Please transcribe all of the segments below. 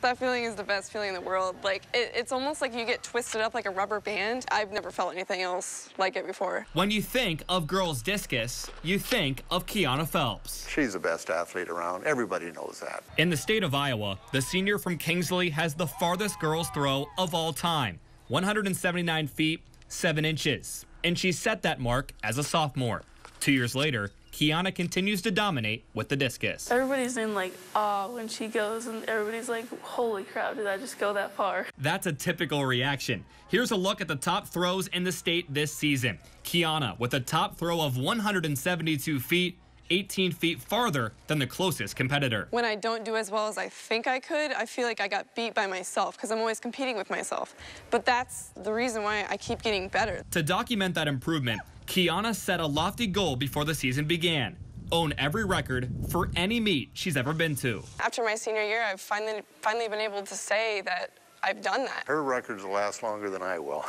That feeling is the best feeling in the world. Like, it's almost like you get twisted up like a rubber band. I've never felt anything else like it before. When you think of girls discus, you think of Kiana Phelps. She's the best athlete around. Everybody knows that. In the state of Iowa, the senior from Kingsley has the farthest girls throw of all time, 179 feet, 7 inches. And she set that mark as a sophomore. 2 years later, Kiana continues to dominate with the discus. Everybody's in like awe when she goes, and everybody's like, holy crap, did I just go that far? That's a typical reaction. Here's a look at the top throws in the state this season. Kiana with a top throw of 172 feet, 18 feet farther than the closest competitor. When I don't do as well as I think I could, I feel like I got beat by myself because I'm always competing with myself. But that's the reason why I keep getting better. To document that improvement, Kiana set a lofty goal before the season began: own every record for any meet she's ever been to. After my senior year, I've finally been able to say that I've done that. Her records will last longer than I will.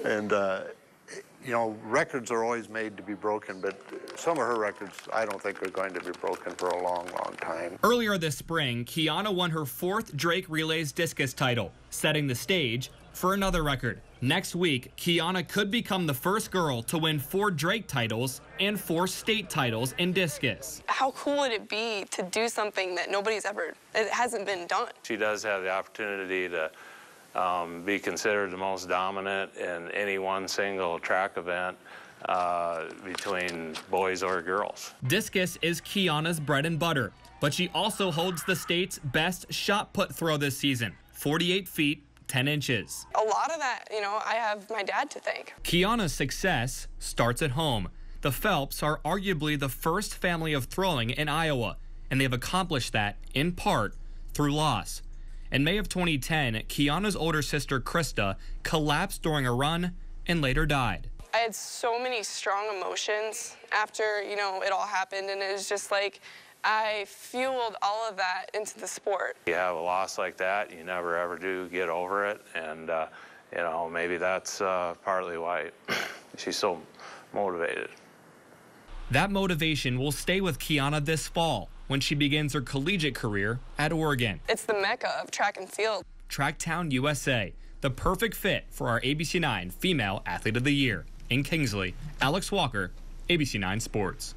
And, you know, records are always made to be broken, but some of her records I don't think are going to be broken for a long, long time. Earlier this spring, Kiana won her 4th Drake Relays discus title, setting the stage for another record. Next week, Kiana could become the first girl to win 4 Drake titles and 4 state titles in discus. How cool would it be to do something that it hasn't been done? She does have the opportunity to be considered the most dominant in any one single track event between boys or girls. Discus is Kiana's bread and butter, but she also holds the state's best shot put throw this season, 48 feet, 10 inches. A lot of that, you know, I have my dad to thank. Kiana's success starts at home. The Phelps are arguably the first family of throwing in Iowa, and they've accomplished that in part through loss. In May of 2010, Kiana's older sister, Krista, collapsed during a run and later died. I had so many strong emotions after, you know, it all happened, and it was just like I fueled all of that into the sport. You have a loss like that, you never ever do get over it, and you know, maybe that's partly why she's so motivated. That motivation will stay with Kiana this fall when she begins her collegiate career at Oregon. It's the mecca of track and field. Tracktown USA, the perfect fit for our ABC9 Female Athlete of the Year. In Kingsley, Alex Walker, ABC9 Sports.